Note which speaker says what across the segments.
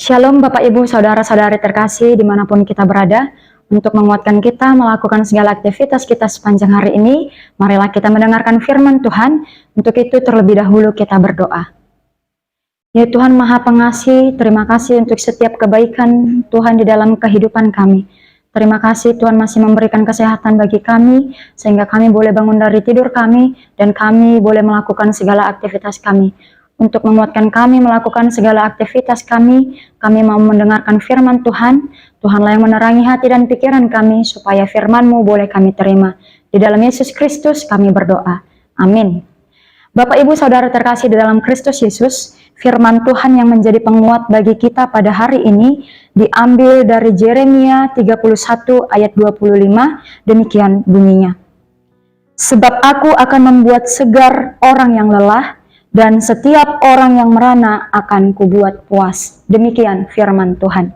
Speaker 1: Shalom Bapak Ibu Saudara-saudari terkasih dimanapun kita berada. Untuk menguatkan kita melakukan segala aktivitas kita sepanjang hari ini, marilah kita mendengarkan firman Tuhan. Untuk itu terlebih dahulu kita berdoa. Ya Tuhan Maha Pengasih, terima kasih untuk setiap kebaikan Tuhan di dalam kehidupan kami. Terima kasih Tuhan masih memberikan kesehatan bagi kami, sehingga kami boleh bangun dari tidur kami, dan kami boleh melakukan segala aktivitas kami. Untuk menguatkan kami melakukan segala aktivitas kami mau mendengarkan firman Tuhan. Tuhanlah yang menerangi hati dan pikiran kami, supaya firman-Mu boleh kami terima. Di dalam Yesus Kristus kami berdoa. Amin. Bapak Ibu Saudara terkasih di dalam Kristus Yesus, firman Tuhan yang menjadi penguat bagi kita pada hari ini diambil dari Yeremia 31 ayat 25, demikian bunyinya. Sebab aku akan membuat segar orang yang lelah, dan setiap orang yang merana akan kubuat puas. Demikian firman Tuhan.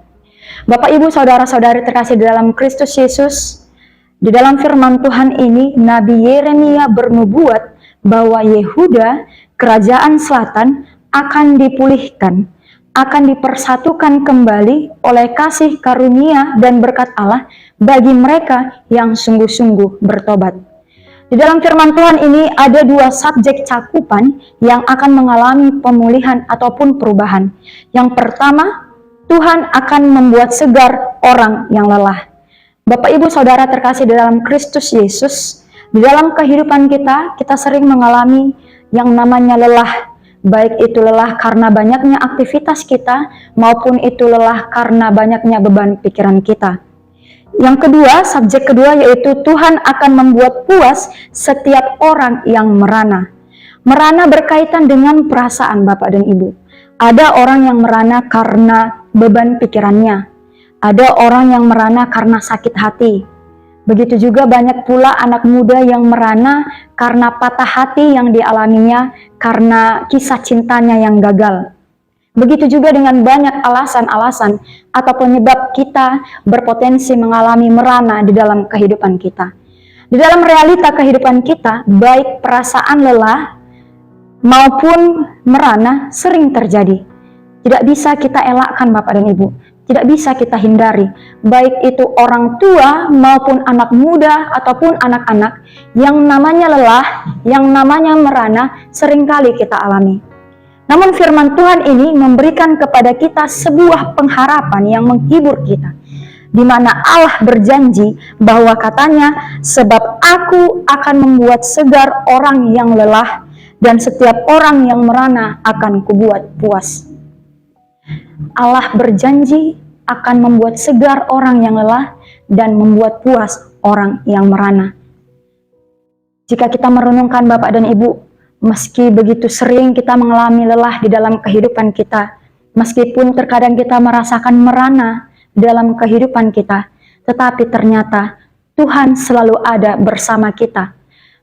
Speaker 1: Bapak Ibu Saudara-saudari terkasih di dalam Kristus Yesus, di dalam firman Tuhan ini Nabi Yeremia bernubuat bahwa Yehuda, kerajaan selatan, akan dipulihkan, akan dipersatukan kembali oleh kasih karunia dan berkat Allah bagi mereka yang sungguh-sungguh bertobat. Di dalam firman Tuhan ini ada dua subjek cakupan yang akan mengalami pemulihan ataupun perubahan. Yang pertama, Tuhan akan membuat segar orang yang lelah. Bapak Ibu Saudara terkasih di dalam Kristus Yesus, di dalam kehidupan kita sering mengalami yang namanya lelah. Baik itu lelah karena banyaknya aktivitas kita, maupun itu lelah karena banyaknya beban pikiran kita. Yang kedua, subjek kedua yaitu Tuhan akan membuat puas setiap orang yang merana. Merana berkaitan dengan perasaan Bapak dan Ibu. Ada orang yang merana karena beban pikirannya. Ada orang yang merana karena sakit hati. Begitu juga banyak pula anak muda yang merana karena patah hati yang dialaminya karena kisah cintanya yang gagal. Begitu juga dengan banyak alasan-alasan atau penyebab kita berpotensi mengalami merana di dalam kehidupan kita. Di dalam realita kehidupan kita, baik perasaan lelah maupun merana sering terjadi. Tidak bisa kita elakkan Bapak dan Ibu, tidak bisa kita hindari. Baik itu orang tua maupun anak muda ataupun anak-anak, yang namanya lelah, yang namanya merana seringkali kita alami. Namun firman Tuhan ini memberikan kepada kita sebuah pengharapan yang menghibur kita, di mana Allah berjanji bahwa katanya, sebab aku akan membuat segar orang yang lelah, dan setiap orang yang merana akan kubuat puas. Allah berjanji akan membuat segar orang yang lelah dan membuat puas orang yang merana. Jika kita merenungkan Bapak dan Ibu, meski begitu sering kita mengalami lelah di dalam kehidupan kita, meskipun terkadang kita merasakan merana dalam kehidupan kita, tetapi ternyata Tuhan selalu ada bersama kita.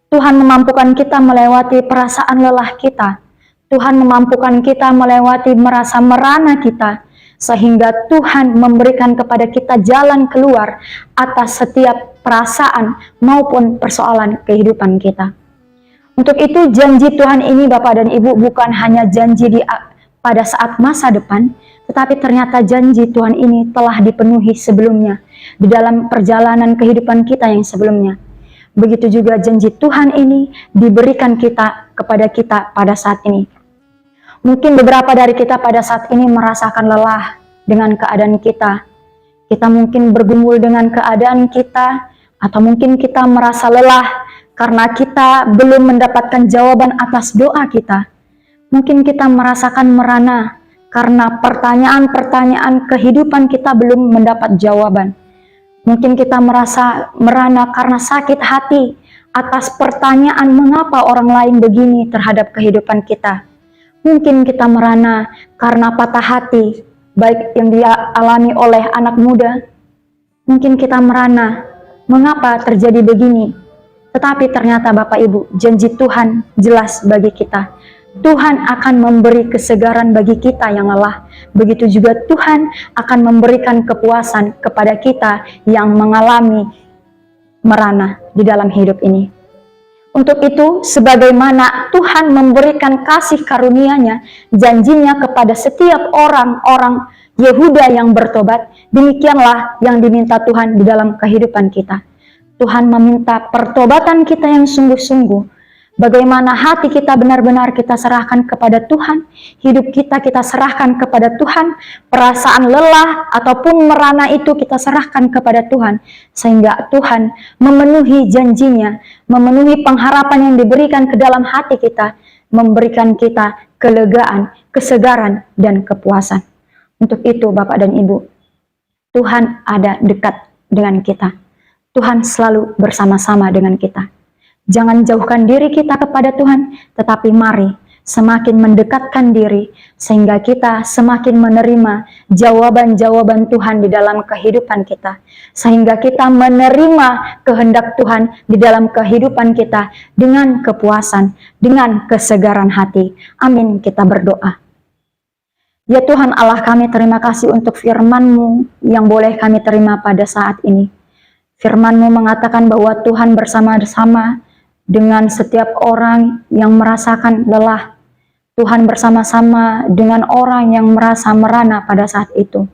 Speaker 1: Tuhan memampukan kita melewati perasaan lelah kita. Tuhan memampukan kita melewati merasa merana kita, sehingga Tuhan memberikan kepada kita jalan keluar atas setiap perasaan maupun persoalan kehidupan kita. Untuk itu janji Tuhan ini Bapak dan Ibu bukan hanya janji pada saat masa depan, tetapi ternyata janji Tuhan ini telah dipenuhi sebelumnya di dalam perjalanan kehidupan kita yang sebelumnya. Begitu juga janji Tuhan ini diberikan kepada kita pada saat ini. Mungkin beberapa dari kita pada saat ini merasakan lelah dengan keadaan kita. Kita mungkin bergumul dengan keadaan kita, atau mungkin kita merasa lelah karena kita belum mendapatkan jawaban atas doa kita. Mungkin kita merasakan merana karena pertanyaan-pertanyaan kehidupan kita belum mendapat jawaban. Mungkin kita merasa merana karena sakit hati atas pertanyaan mengapa orang lain begini terhadap kehidupan kita. Mungkin kita merana karena patah hati, baik yang dialami oleh anak muda. Mungkin kita merana mengapa terjadi begini. Tetapi ternyata Bapak Ibu, janji Tuhan jelas bagi kita. Tuhan akan memberi kesegaran bagi kita yang lelah. Begitu juga Tuhan akan memberikan kepuasan kepada kita yang mengalami merana di dalam hidup ini. Untuk itu, sebagaimana Tuhan memberikan kasih karunia-Nya, janjinya kepada setiap orang-orang Yehuda yang bertobat, demikianlah yang diminta Tuhan di dalam kehidupan kita. Tuhan meminta pertobatan kita yang sungguh-sungguh. Bagaimana hati kita benar-benar kita serahkan kepada Tuhan, hidup kita serahkan kepada Tuhan, perasaan lelah ataupun merana itu kita serahkan kepada Tuhan, sehingga Tuhan memenuhi janjinya, memenuhi pengharapan yang diberikan ke dalam hati kita, memberikan kita kelegaan, kesegaran, dan kepuasan. Untuk itu Bapak dan Ibu, Tuhan ada dekat dengan kita. Tuhan selalu bersama-sama dengan kita. Jangan jauhkan diri kita kepada Tuhan, tetapi mari semakin mendekatkan diri, sehingga kita semakin menerima jawaban-jawaban Tuhan di dalam kehidupan kita. Sehingga kita menerima kehendak Tuhan di dalam kehidupan kita dengan kepuasan, dengan kesegaran hati. Amin, kita berdoa. Ya Tuhan Allah kami, terima kasih untuk firman-Mu yang boleh kami terima pada saat ini. Firman-Mu mengatakan bahwa Tuhan bersama-sama dengan setiap orang yang merasakan lelah. Tuhan bersama-sama dengan orang yang merasa merana pada saat itu.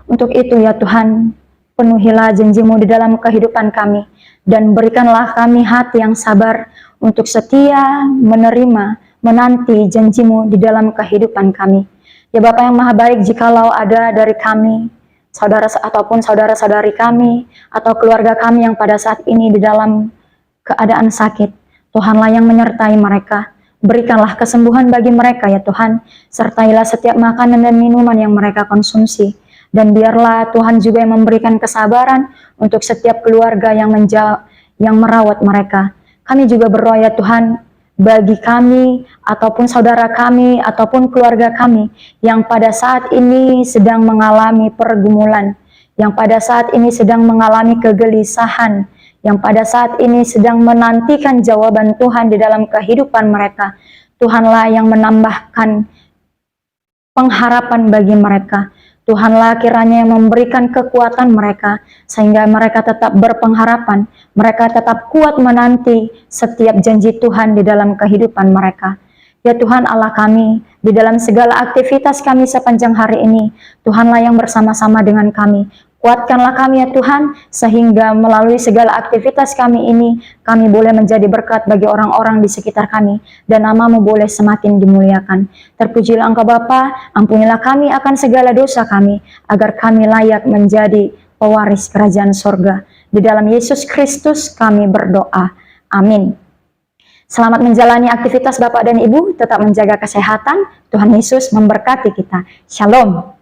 Speaker 1: Untuk itu ya Tuhan, penuhilah janji-Mu di dalam kehidupan kami, dan berikanlah kami hati yang sabar untuk setia menerima, menanti janji-Mu di dalam kehidupan kami. Ya Bapa yang Maha Baik, jikalau ada dari kami, saudara ataupun saudara-saudari kami, atau keluarga kami yang pada saat ini di dalam keadaan sakit, Tuhanlah yang menyertai mereka. Berikanlah kesembuhan bagi mereka ya Tuhan, sertailah setiap makanan dan minuman yang mereka konsumsi, dan biarlah Tuhan juga yang memberikan kesabaran untuk setiap keluarga yang merawat mereka. Kami juga berdoa ya Tuhan, bagi kami, ataupun saudara kami, ataupun keluarga kami, yang pada saat ini sedang mengalami pergumulan, yang pada saat ini sedang mengalami kegelisahan, yang pada saat ini sedang menantikan jawaban Tuhan di dalam kehidupan mereka. Tuhanlah yang menambahkan pengharapan bagi mereka. Tuhanlah kiranya yang memberikan kekuatan mereka, sehingga mereka tetap berpengharapan, mereka tetap kuat menanti setiap janji Tuhan di dalam kehidupan mereka. Ya Tuhan Allah kami, di dalam segala aktivitas kami sepanjang hari ini, Tuhanlah yang bersama-sama dengan kami. Kuatkanlah kami ya Tuhan, sehingga melalui segala aktivitas kami ini, kami boleh menjadi berkat bagi orang-orang di sekitar kami, dan nama-Mu boleh semakin dimuliakan. Terpujilah Engkau Bapa, ampunilah kami akan segala dosa kami, agar kami layak menjadi pewaris kerajaan sorga. Di dalam Yesus Kristus kami berdoa. Amin. Selamat menjalani aktivitas Bapak dan Ibu, tetap menjaga kesehatan. Tuhan Yesus memberkati kita. Shalom.